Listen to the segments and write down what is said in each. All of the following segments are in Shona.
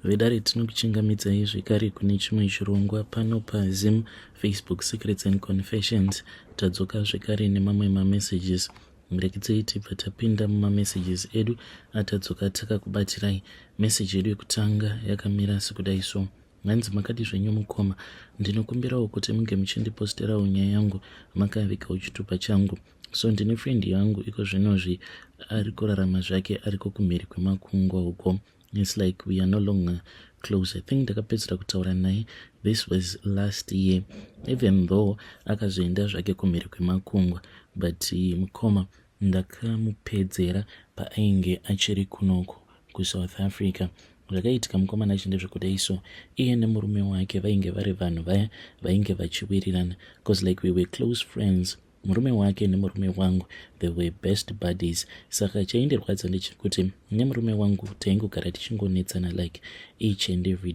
Vedare tinokuchingamidzai zvekare kune chimwe chirongwa pano paZim Facebook Secrets and Confessions. Tadzoka zvekare nemamwe mamessages. Murekedzei tibva tapinda mumamessages edu atadzoka takakubatirai. Message yedu yekutanga yakamira sekudai so: hanzi makati zvenyu mukoma, ndinokumbirawo kuti munge muchindiposterawo nyaya yangu makavikawo chitupa changu. So ndine friend yangu iko zvinozvi ari kurarama zvake ariko kumhiri kwemakungwa uko. It's like we are no longer close. I think ndakapedzera kutaura naye, this was last year, even though akazoenda zvake kumhiri kwemakungwa, but mukoma ndakamupedzera paainge achiri kunoko kuSouth Africa. Zvakaitika mukomana achinde zvekudai so iye nemurume wake vainge vari vanhu vaya vainge vachiwirirana, because like we were close friends. Murume wake nemurume wangu, they were best buddies. Saka chaindirwadza ndechekuti nemurume wangu taingogara tichingonetsana like each and every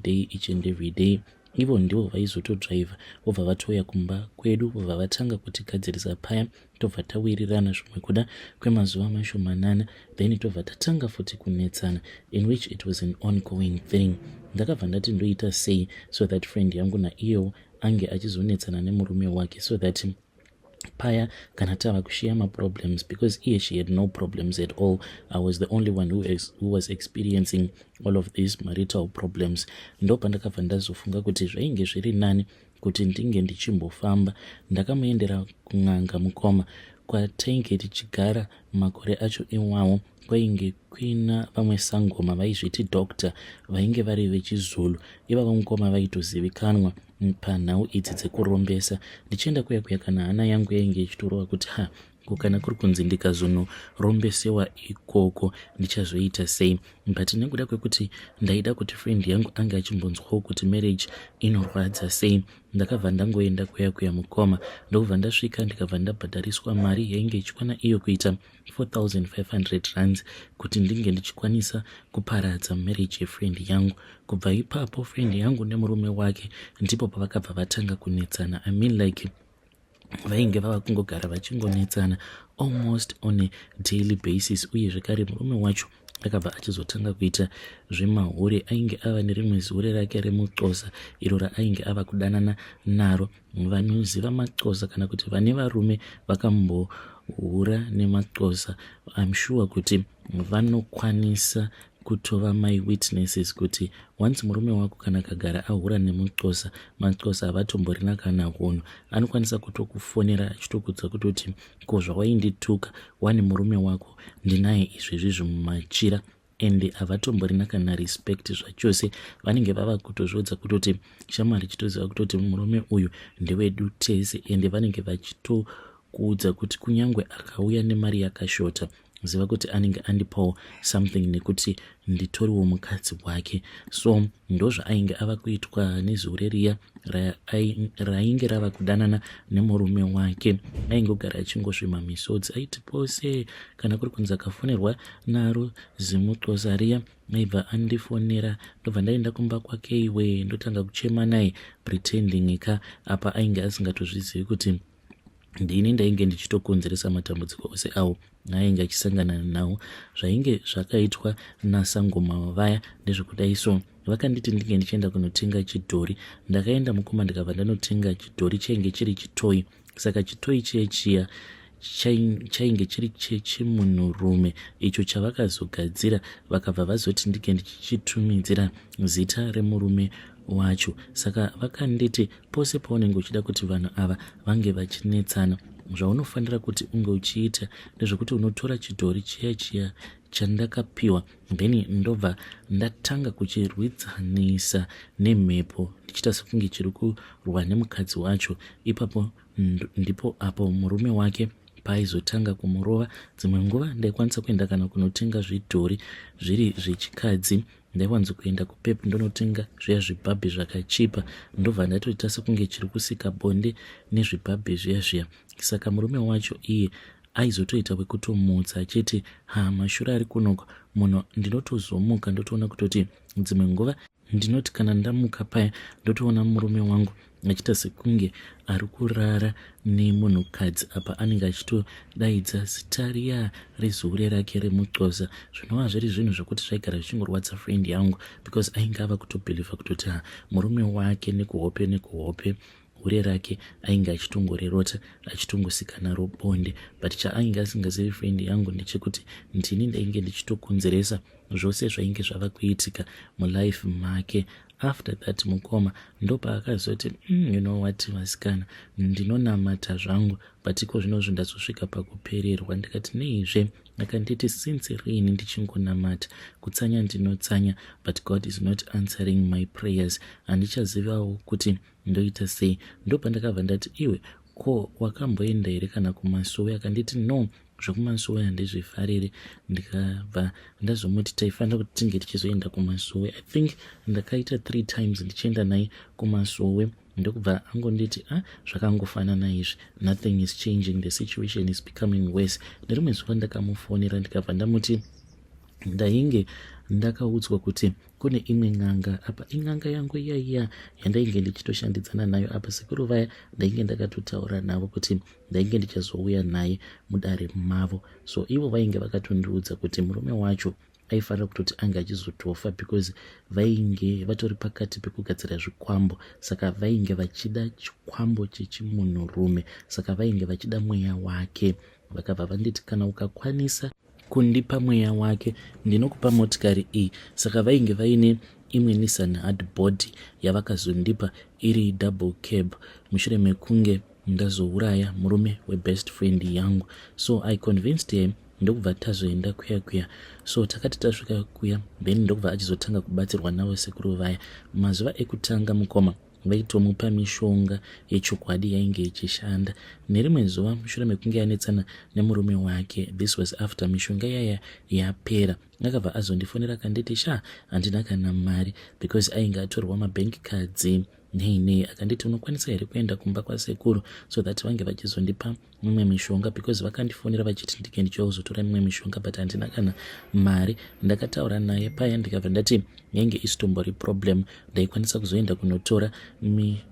day. Ivo ndivo vaizotodriva vobva vatouya kumba kwedu, vobva vatanga kutigadzirisa paya, tobva tawirirana zvimwe kuda kwemazuva mashomanana, then tobva tatanga futi kunetsana, in which it was an ongoing thing. Ndakabva ndati ndoita sei so that friend yangu naiyewo ange achizonetsana nemurume wake, so that paya kana tava kushiya maproblems, because she had no problems at all. I was the only one who was experiencing all of these marital problems. Ndo pandakabva ndazofunga kuti zvainge zviri nani kuti ndinge ndichimbofamba. Ndakamuendera kun'anga mukoma kwatainge tichigara makore acho iwawo. Kwainge kuina vamwe sangoma vaizviti doctor vainge vari vechizulu. Ivava mukoma vaitozivikanwa panhau idzi dzekurombesa. Ndichienda kuya kana hana yangu yainge ichitorova kuti kana kuri kunzi ndikazonorombesiwa ikoko ndichazoita sei. But nekuda kwekuti ndaida kuti friend yangu ange achimbonzwawo kuti marriage inorwadza sei, ndakabva ndangoenda kuya mukoma. Ndobva ndasvika ndikabva ndabhadhariswa mari yainge ichikwana iyo kuita 4,500 rands kuti ndinge ndichikwanisa kuparadza marriage yefriend yangu. Kubva ipapo friend yangu nemurume wake ndipo pavakabva vatanga kunetsana. I mean like vainge vava kungogara vachingonetsana almost on a daily basis. Uye zvekare murume wacho akabva achizotanga kuita zvemahure. Ainge ava nerimwe zhure rake remuxhosa iro raainge ava kudanana naro. Vanoziva maxhosa kana kuti vane varume vakambohura nemaxhosa, I'm sure kuti vanokwanisa kutova my witnesses kuti once murume wako kana akagara ahura nemuxhosa, maxhosa avatomborina kana hunhu, anokwanisa kutokufonera achitokudza kutoti ko zvawaindituka wane murume wako ndinaye izvezvizvi mumachira, and havatomborina kana respect zvachose. Vanenge vava kutozvodza kutoti shamwari chitoziva kutoti murume uyu ndewedu tese, and vanenge vachitokuudza kuti kunyangwe akauya nemari yakashota, ziva kuti anenge andipawo something nekuti nditoriwo mukadzi wake. So ndozvaainge ava kuitwa nezhure riya rainge rava kudanana nemurume wake. Aingogara achingosvima misodzi, aiti pose kana kuri kunzi akafonerwa naro zimuxhosa riya aibva andifonera. Ndobva ndaenda kumba kwake iwe ndotanga kuchema naye pretending apa ainge asingatozvizivi kuti ndini ndainge ndichitokonzeresa matambudziko ose awo ainge achisangana nawo. Zvainge zvakaitwa nasangoma vaya ndezvekudai so vakanditi ndinge ndichienda kunotenga chidhori. Ndakaenda mukoma ndikabva ndanotenga chidhori chainge chiri chitoyi. Saka chitoyi chiya chainge chiri chechimunhurume icho chavakazogadzira vakabva vazoti ndinge ndichichitumidzira zita remurume wacho. Saka vakanditi pose paunenge uchida kuti vanhu ava vange vachinetsana, zvaunofanira kuti unge uchiita ndezvekuti unotora chidhori chiya chandakapiwa, then ndobva ndatanga kuchirwidzanisa nemhepo ndichita sekunge chiri kurwa nemukadzi wacho. Ipapo ndipo apo murume wake paaizotanga kumurova. Dzimwe nguva ndaikwanisa kuenda kana kunotenga zvidhori zviri zvechikadzi. Ndaiwanzo kuenda kuPep ndonotenga zviya zvibhabhi zvakachipa, ndobva ndatoita sekunge chiri kusika bonde nezvibhabhi zviya. Saka murume wacho iye aizotoita wekutomutsa achiti mashure ari kunoko munhu ndinotozomuka ndotoona kutoti dzimwe nguva ndinoti kana ndamuka paya ndotoona murume wangu achiita sekunge ari kurara nemunhukadzi apa anenge achitodaidza zita riya rezure rake remuxhosa. Zvinova zviri zvinhu zvokuti zvaigara zvichingorwadza friend yangu because ainge ava kutobhilivha kutoti murume wake nekuhope hure rake ainge achitongorerota achitongosika naro bonde. But chaainge asingazivi friend yangu ndechekuti ndini ndainge ndichitokonzeresa zvose zvainge zvava kuitika mulife make. After that mukoma ndopaakazoti you know what vasikana, ndinonamata zvangu but iko zvinozvo ndazosvika pakupererwa. Ndikati neizve akanditi since rini ndichingonamata, kutsanya ndinotsanya but God is not answering my prayers. Handichazivawo kuti ndoita sei. Ndopandakabva ndati iwe ko wakamboenda here kana kuMasuwe? Akanditi no, zvokuMasuwe handizvifariri. Ndikabva ndazomuti taifanira kuti tinge tichizoenda kuMasuwe. I think ndakaita 3 times ndichienda naye kuMasuwe. Ndokubva angonditi zvakangofanana izvi, nothing is changing, the situation is becoming worse. Nerimwe zuva ndakamufonera ndikabva ndamuti ndainge ndakaudzwa kuti kune imwe n'anga apa, in'anga yangu iya yandainge ndichitoshandidzana nayo apa. Sekuru vaya ndainge ndakatotaura navo kuti ndainge ndichazouya naye mudare mavo. So ivo vainge vakatondiudza kuti murume wacho aifanira kutoti anga achizotofa because vainge vatori pakati pekugadzira zvikwambo. Saka vainge vachida chikwambo chechimunhurume, saka vainge vachida mweya wake. Vakabva vanditi kana ukakwanisa kundipa mweya wake ndinokupa motikari iyi. Saka vainge vaine imwe Nissan hardboard yavakazondipa iri double cab mushure mekunge ndazouraya murume webest friend yangu. So I convinced him, ndokubva tazoenda kuya. So takati tasvika kuya then ndokubva achizotanga kubatsirwa navo sekuru vaya. Mazuva ekutanga mukoma vaitomupa mishonga yechokwadi yainge ichishanda. Nerimwe zuva mushure mekunge anetsana nemurume wake, this was after mishonga yaya yapera, akabva azondifonera akanditi handina kana mari because ainge atorwa mabank cards nei. Akanditi unokwanisa here kuenda kumba kwasekuru so that vange vachizondipa mimwe mishonga because vakandifonera vachiti ndike ndichauzotora mimwe mishonga but handina kana mari. Ndakataura naye paya ndikabva ndati yange isitombori problem, ndaikwanisa kuzoenda kunotora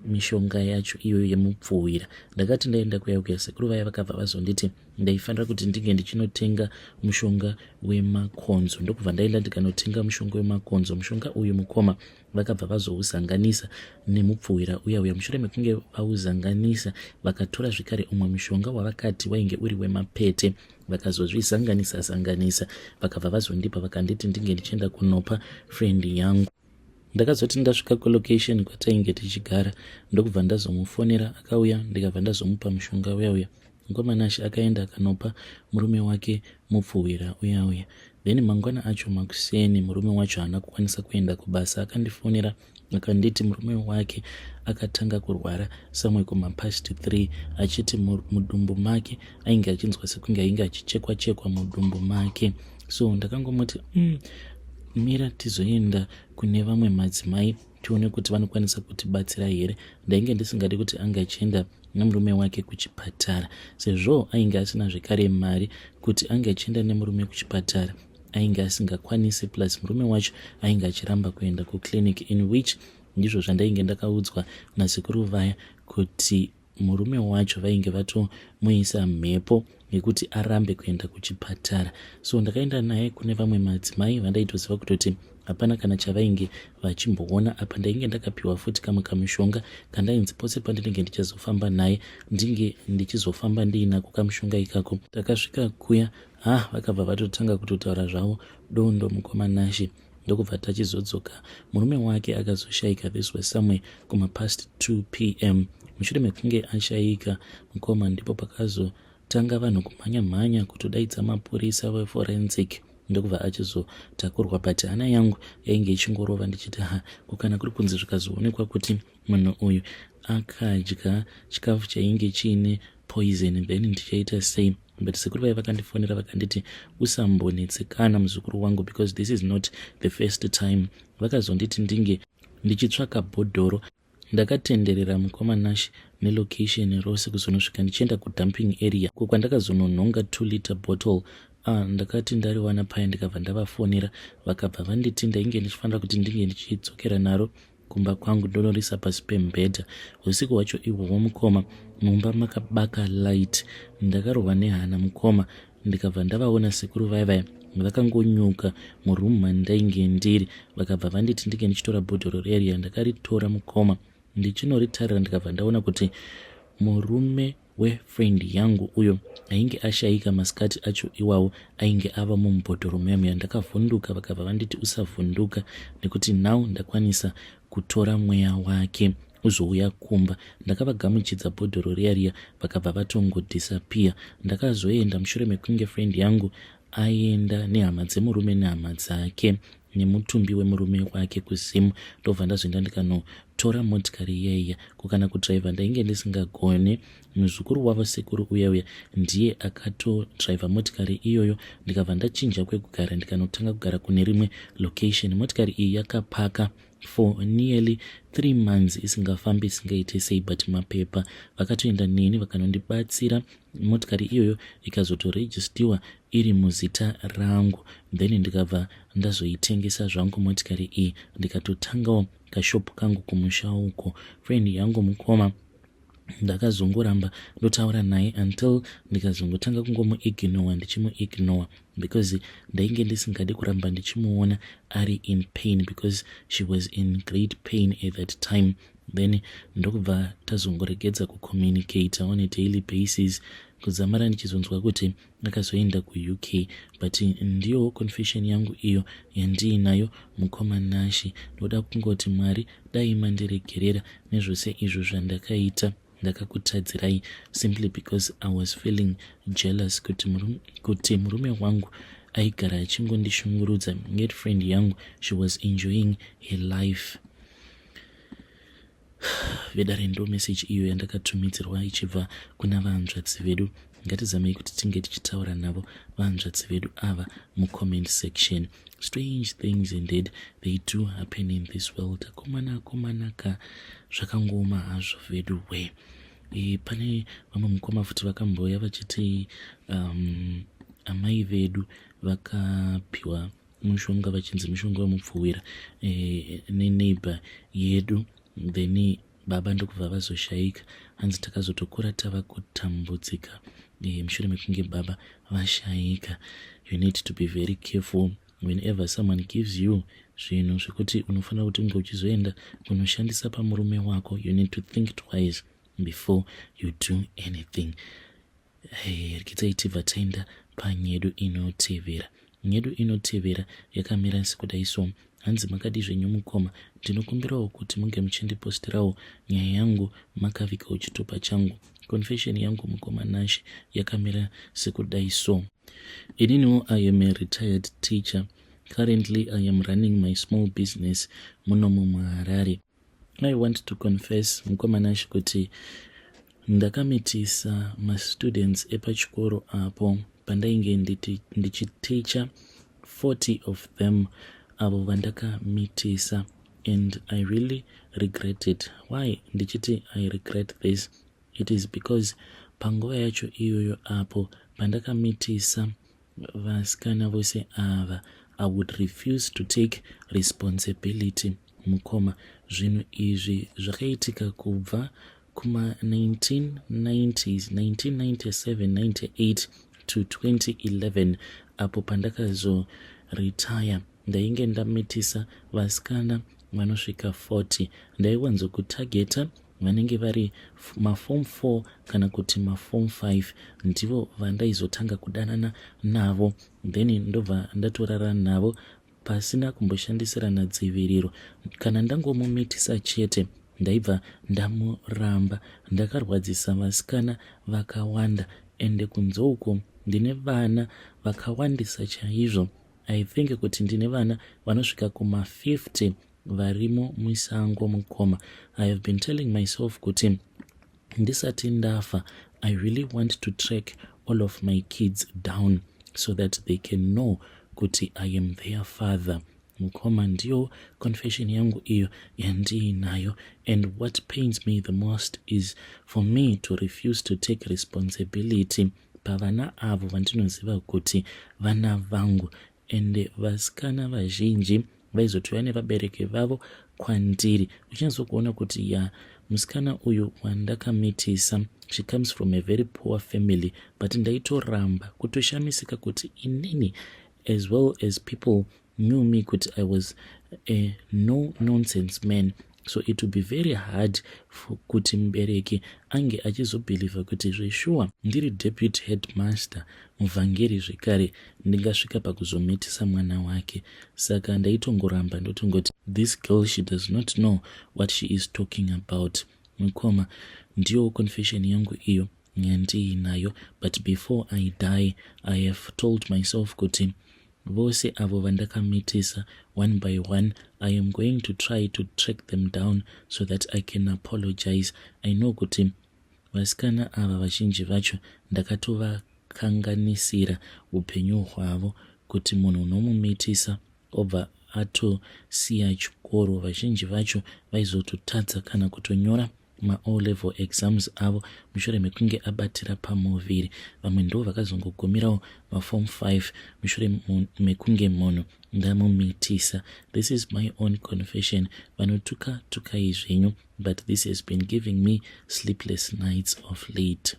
mishonga yacho iyo yemupfuwira. Ndakati ndaenda kuya sekuru vaya vakabva vazonditi ndaifanira kuti ndinge ndichinotenga mushonga wemakonzo. Ndokubva ndaenda ndikanotenga mushonga wemakonzo. Mushonga uyu mukoma vakabva vazousanganisa nemupfuwira uya. Mushure mekunge vauzanganisa vakatora zvikare umwe mushonga wavakati wainge uri wemapete vakazozvisanganisa vakabva vazondipa vakanditi ndinge ndichienda kunopa friend yangu. Ndakazoti ndasvika kulocation kwatainge tichigara ndokubva ndazomufonera akauya, ndikabva ndazomupa mushonga uya. Mukomanashi akaenda akanopa murume wake mupfuwira uya. Then mangwana acho makuseni murume wacho haana kukwanisa kuenda kubasa. Akandifonera akanditi murume wake akatanga kurwara samwe kumapast 3 achiti mudumbu make ainge achinzwa sekunge ainge achichekwa mudumbu make. So ndakangomuti mira tizoenda kune vamwe madzimai tione kuti vanokwanisa kutibatsira here. Ndainge ndisingadi kuti anga achienda nemurume wake kuchipatara sezvo ainge asina zvekare mari kuti anga achienda nemurume kuchipatara ainge asingakwanisi, plus murume wacho ainge achiramba kuenda kuclinic, in which ndizvo zvandainge ndakaudzwa nasekuru vaya kuti murume wacho vainge vatomuisa mhepo yekuti arambe kuenda kuchipatara. So ndakaenda naye kune vamwe madzimai vandaitoziva kutoti hapana kana chavainge vachimboona. Apa ndainge ndakapiwa futi kamwe kamushonga kandainzi pose pandinenge ndichazofamba naye ndinge ndichizofamba ndiinako kamushonga ikako. Takasvika kuya vakabva vatotanga kutotaura zvavo dondo mukomanashi. Ndokubva tachizodzoka murume wake akazoshaika. This was somewhere kumapast 2 p.m. Mushure mekunge ashaika mukoma ndipo pakazotanga vanhu kumhanya kutodaidza mapurisa veforensic. Ndokubva achizotakurwa but hana yangu yainge ichingorova ndichiti kukana kuri kunzi zvikazoonekwa kuti munhu uyu akadya chikafu chainge chiine poison then ndichaita sei. But sekuru vaya vakandifonera vakanditi usambonetsekana muzukuru wangu because this is not the first time. Vakazonditi ndinge ndichitsvaka bhodhoro. Ndakatenderera mukomanashi nelocation rose kuzonosvika ndichienda kudumping area kwandakazononhonga 2 liter bottle. Ndakati ndariwana paya ndikabva ndavafonera vakabva vanditi ndainge ndichifanira kuti ndinge ndichidzokera naro kumba kwangu ndonorisa pasi pemubhedha. Usiku hwacho ihwohwo mukoma, mumba makabaka light. Ndakarohwa nehana mukoma, ndikabva ndavaona sekuru vaivaya vakangonyuka murumu mandainge ndiri, vakabva vanditi ndike ndichitora bhodhoro reria. Ndakaritora mukoma, ndichinoritarira ndikabva ndaona kuti murume wefriend yangu uyo ainge ashayika masikati acho iwawo ainge ava mumubhodhoro memuya. Ndakavhunduka, vakabva vanditi usavhunduka nekuti now ndakwanisa kutora mweya wake uzouya kumba. Ndakavagamuchidza bhodhoro riya, vakabva vatongodisappear. Ndakazoenda mushure mekunge friend yangu aenda nehama dzemurume nehama dzake nemutumbi wemurume wake kuzimu. Ndobva ndazoenda ndikanotora motikari iyaiya kukana kudhiraivha ndainge ndisingagone. Muzukuru wavo sekuru uyauya ndiye akatodhiraivha motikari iyoyo. Ndikabva ndachinja kwekugara ndikanotanga kugara kune rimwe location. Motikari iyi yakapaka for nearly 3 months isingafambi isingaite sei, but mapepa vakatoenda neni vakanondibatsira. Motikari iyoyo ikazotorejistiwa iri muzita rangu, then ndikabva ndazoitengesa zvangu motikari iyi, ndikatotangawo kashopu kangu kumusha uko. Friend yangu mukoma ndakazongoramba ndotaura naye until ndikazongotanga kungomuignore, ndichimuignore because ndainge ndisingadi kuramba ndichimuona ari in pain because she was in great pain at that time. Then ndokubva tazongoregedza kucommunicate on a daily basis kuzamara ndichizonzwa kuti akazoenda kuUK. But ndiyo confession yangu iyo yandiinayo mukoma Nashi. Ndoda kungoti Mwari dai mandiregerera nezvose izvo zvandakaita ndakakutadzirai simply because I was feeling jealous kuti murume wangu aigara achingondishungurudza. Yet friend yangu, she was enjoying her life. Vedare ndo message iyo yandakatumidzirwa ichibva kuna vahanzvadzi vedu. Ngatizamei kuti tinge tichitaura navo vahanzvadzi vedu ava mucomment section. Strange things indeed they do happen in this world. Akomanaka zvakangoma hazvo vedu we. Pane vamwe mukoma futi vakamboya vachiti amai vedu vakapiwa mushonga vachinzi mushonga wemupfuwira neneighbor yedu, then baba ndokubva vazoshayika. Hanzi takazotokura tava kutambudzika mushure mekunge baba vashayika. You need to be very careful whenever someone gives you zvinhu zvekuti unofanira kuti unge uchizoenda kunoshandisa pamurume wako. You need to think twice before you do anything. Rikitsaitibva taenda panyedu inotevera. Nyedu inotevera yakamira sekudai so. Hanzi makadi zvenyu mukoma, ndinokumbirawo kuti munge muchindipostirawo nyaya yangu makavikawo chitupa changu. Confession yangu mukoma Nashi yakamira sekudai so. Ininiwo I am a retired teacher. Currently I am running my small business muno muHarare. I want to confess mukoma Nashi kuti ndakamitisa mastudents epachikoro apo pandainge ndichiteacher 40 of them avo vandakamitisa, and I really regret it. Why ndichiti I regret this? It is because panguva yacho iyoyo apo pandakamitisa vasikana vose ava, I would refuse to take responsibility mukoma. Zvinhu izvi zvakaitika kubva kuma 1990s, 1997, 98 to 2011 apo pandakazo retire. Ndainge ndamitisa vasikana vanosvika 40. Ndaiwanzo kutageta vanenge vari maform 4 kana kuti maform 5 ndivo vandaizotanga kudanana navo, then ndobva ndatorara navo pasina kumboshandisirana dziviriro. Kana ndangomumitisa chete ndaibva ndamuramba. Ndakarwadzisa vasikana vakawanda, ende kunze uko ndine vana vakawandisa chaizvo. I think kuti ndine vana vanosvika kuma 50 varimo musango mukoma. I have been telling myself kuti ndisati ndafa, I really want to track all of my kids down so that they can know kuti I am their father. Mukoma ndiyo confession yangu iyo yandiinayo, and what pains me the most is for me to refuse to take responsibility pavana avo vandinoziva kuti vana vangu. Ende vasikana vazhinji vaizotouya nevabereki vavo kwandiri, uchinatsokuona kuti musikana uyu wandakamitisa, she comes from a very poor family, but ndaitoramba kutoshamisika kuti inini as well as people knew me kuti I was a no nonsense man. So it would be very hard for kuti mubereki ange achizobheliva kuti zveshuwa ndiri deputy headmaster muvhangeri zvekare ndingasvika pakuzomitisa mwana wake. Saka ndaitongoramba ndotongoti this girl, she does not know what she is talking about. Mukoma, ndiyo confession yangu iyo yandiinayo, but before I die I have told myself kuti vose avo vandakamitisa one by one, I am going to try to track them down so that I can apologize. I know kuti vasikana ava vazhinji vacho ndakatovakanganisira upenyu hwavo, kuti munhu unomumitisa obva atosiya chikoro. Vazhinji vacho vaizototadza kana kutonyora ma-O-level exams avo mushure mekunge abatira pamoviri. Vamwe ndo vakazongogumirawo ma-form 5 mushure mekunge munhu ndamumitisa. This is my own confession. Vanotuka izvenyu, but this has been giving me sleepless nights of late.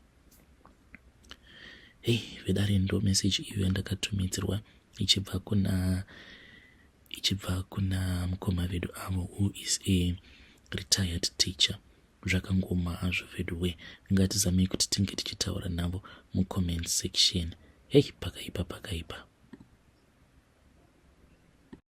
Hey, vedare ndo message iyo yandakatumidzirwa ichibva kuna mukoma vedu avo who is a retired teacher. Zvakangoma hazvo veduwe, ngatizamei kuti tinge tichitaura navo mucomment section. Hey, pakaipa.